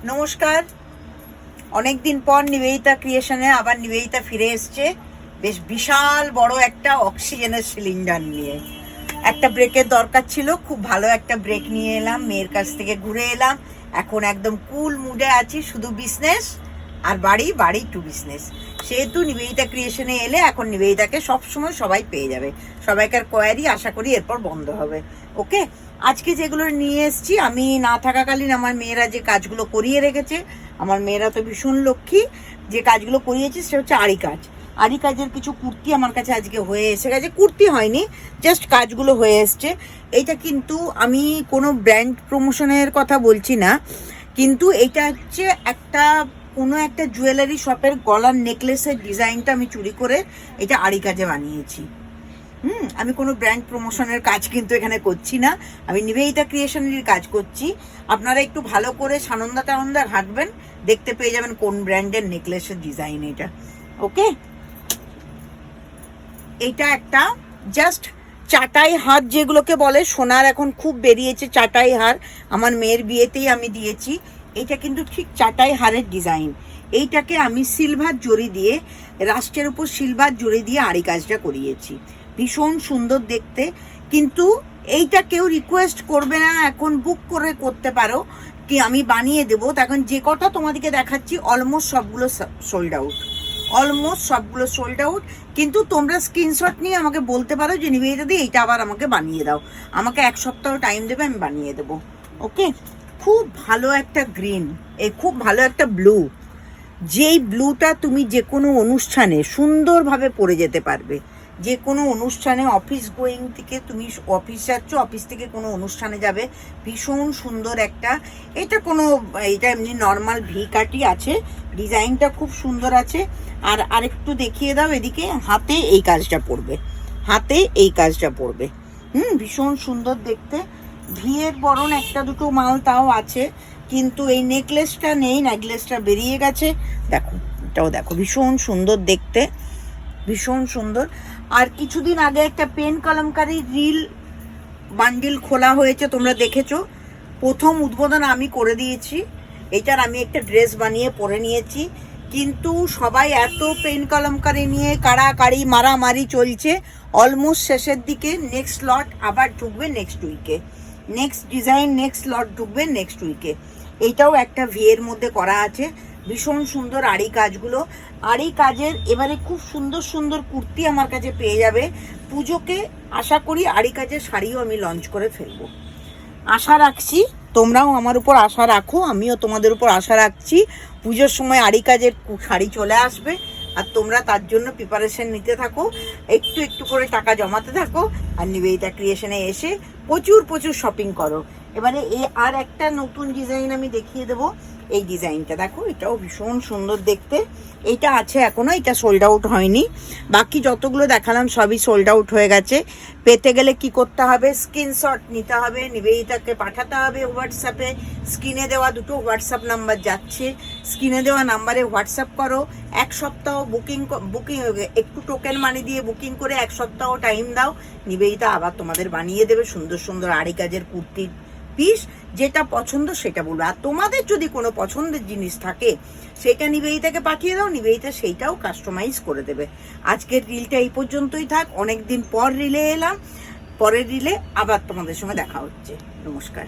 নমস্কার। অনেকদিন পর নিবেদিতা ক্রিয়েশনে আবার নিবেদিতা ফিরে এসছে বেশ বিশাল বড় একটা অক্সিজেনের সিলিন্ডার নিয়ে। একটা ব্রেকের দরকার ছিল, খুব ভালো একটা ব্রেক নিয়ে এলাম, মেয়ের কাছ থেকে ঘুরে এলাম। এখন একদম কুল মুডে আছি, শুধু বিজনেস আর বাড়ি, বাড়ি টু বিজনেস। সেহেতু নিবেদিতা ক্রিয়েশনে এলে এখন নিবেদিতাকে সবসময় সবাই পেয়ে যাবে। সবাইকার কোয়ারি আশা করি এরপর বন্ধ হবে। ওকে, আজকে যেগুলো নিয়ে এসছি, আমি না থাকাকালীন আমার মেয়েরা যে কাজগুলো করিয়ে রেখেছে, আমার মেয়েরা তো ভীষণ লক্ষ্মী, যে কাজগুলো করিয়েছে সেটা হচ্ছে আড়ি কাজ। আড়ি কাজের কিছু কুর্তি আমার কাছে আজকে হয়ে এসে গেছে। কুর্তি হয়নি, জাস্ট কাজগুলো হয়ে এসছে। এইটা কিন্তু আমি কোনো ব্র্যান্ড প্রমোশনের কথা বলছি না, কিন্তু এটা হচ্ছে কোনো একটা জুয়েলারি শপের গলার নেকলেসের ডিজাইনটা আমি চুরি করে এটা আড়ি কাজে বানিয়েছি। আমি কোনো ব্র্যান্ড প্রমোশনের কাজ কিন্তু এখানে করছি না, আমি নিবেদিতা ক্রিয়েশনের কাজ করছি। আপনারা একটু ভালো করে সানন্দা টানন্দা ঘাঁটবেন, দেখতে পেয়ে যাবেন কোন ব্র্যান্ডের নেকলেসের ডিজাইন এটা। ওকে, এটা একটা জাস্ট চাটাই হার, যেগুলোকে বলে সোনার এখন খুব বেরিয়েছে চাটাই হার, আমার মেয়ের বিয়েতেই আমি দিয়েছি। এটা কিন্তু ঠিক চাটাই হারের ডিজাইন। এইটাকে আমি সিলভার জড়ি দিয়ে, রাষ্ট্রের উপর সিলভার জড়ি দিয়ে আড়ি কাজটা করিয়েছি, ভীষণ সুন্দর দেখতে। কিন্তু এইটা কেউ রিকোয়েস্ট করবে না, এখন বুক করে করতে পারো কি আমি বানিয়ে দেবো। তখন যে কটা তোমাদেরকে দেখাচ্ছি অলমোস্ট সবগুলো সোল্ড আউট, অলমোস্ট সবগুলো সোল্ড আউট। কিন্তু তোমরা স্ক্রিনশট নিয়ে আমাকে বলতে পারো যে নিবেদিতা দি এইটা আবার আমাকে বানিয়ে দাও, আমাকে 1 সপ্তাহ টাইম দেবে, আমি বানিয়ে দেবো। ওকে, খুব ভালো একটা গ্রিন, খুব ভালো একটা ব্লু, যেই ব্লুটা তুমি যে কোনো অনুষ্ঠানে সুন্দরভাবে পরে যেতে পারবে। যে কোনো অনুষ্ঠানে, অফিস গোয়িং থেকে, তুমি অফিস যাচ্ছ, অফিস থেকে কোনো অনুষ্ঠানে যাবে, ভীষণ সুন্দর একটা। এটা এমনি নর্মাল ভি কাটি আছে, ডিজাইনটা খুব সুন্দর আছে। আর আরেকটু দেখিয়ে দাও এদিকে, হাতে এই কাজটা পড়বে, হাতে এই কাজটা পড়বে। ভীষণ সুন্দর দেখতে। ভিয়ের বরণ একটা দুটো মাল তাও আছে, কিন্তু এই নেকলেসটা নেই, নেকলেসটা বেরিয়ে গেছে। দেখো, এটাও দেখো, ভীষণ সুন্দর দেখতে, ভীষণ সুন্দর। আর কিছুদিন আগে একটা পেন কলমকারি রিল বান্ডিল খোলা হয়েছে, তোমরা দেখেছো। প্রথম উদ্বোধন আমি করে দিয়েছি এটার, আমি একটা ড্রেস বানিয়ে পরে নিয়েছি। কিন্তু সবাই এত পেন কলমকারি নিয়ে কাড়াকাড়ি মারামারি চলছে, অলমোস্ট শেষের দিকে। নেক্সট লট আবার ঢুকবে নেক্সট উইকে, নেক্সট ডিজাইন নেক্সট লট ঢুকবে নেক্সট উইকে। এইটাও একটা ভিয়ের মধ্যে করা আছে, ভীষণ সুন্দর আড়ি কাজগুলো। আড়ি কাজের এবারে খুব সুন্দর সুন্দর কুর্তি আমার কাছে পেয়ে যাবে। পুজোকে আশা করি আড়ি কাজের শাড়িও আমি লঞ্চ করে ফেলবো, আশা রাখছি। তোমরাও আমার উপর আশা রাখো, আমিও তোমাদের উপর আশা রাখছি। পুজোর সময় আড়ি কাজের শাড়ি চলে আসবে, আর তোমরা তার জন্য প্রিপারেশন নিতে থাকো, একটু একটু করে টাকা জমাতে থাকো, আর নিবেদিতা ক্রিয়েশনে এসে প্রচুর প্রচুর শপিং করো। এবারে আর একটা নতুন ডিজাইন আমি দেখিয়ে দেবো। এই ডিজাইনটা দেখো, এটাও ভীষণ সুন্দর দেখতে। এটা আছে এখনো, এটা সোল্ড আউট হয়নি। বাকি যতগুলো দেখালাম সবই সোল্ড আউট হয়ে গেছে। পেতে গেলে কি করতে হবে, স্ক্রিনশট নিতে হবে, নিবেদিতাকে পাঠাতে হবে হোয়াটসঅ্যাপে। স্ক্রিনে দেওয়া দুটো হোয়াটসঅ্যাপ নাম্বার যাচ্ছে, স্ক্রিনে দেওয়া নাম্বারে হোয়াটসঅ্যাপ করো। 1 সপ্তাহ বুকিং একটু টোকেন মানি দিয়ে বুকিং করে 1 সপ্তাহ টাইম দাও, নিবেদিতা আবার তোমাদের বানিয়ে দেবে সুন্দর সুন্দর আড়ি কাজের কুর্তির পিস। যেটা পছন্দ সেটা বলবো, আর তোমাদের যদি কোনো পছন্দের জিনিস থাকে সেটা নিবেদিতাকে পাঠিয়ে দাও, নিবেদিতা সেইটাও কাস্টমাইজ করে দেবে। আজকের রিলটা এই পর্যন্তই থাক, অনেকদিন পর রিলে এলাম, পরের রিলে আবার তোমাদের সঙ্গে দেখা হচ্ছে। নমস্কার।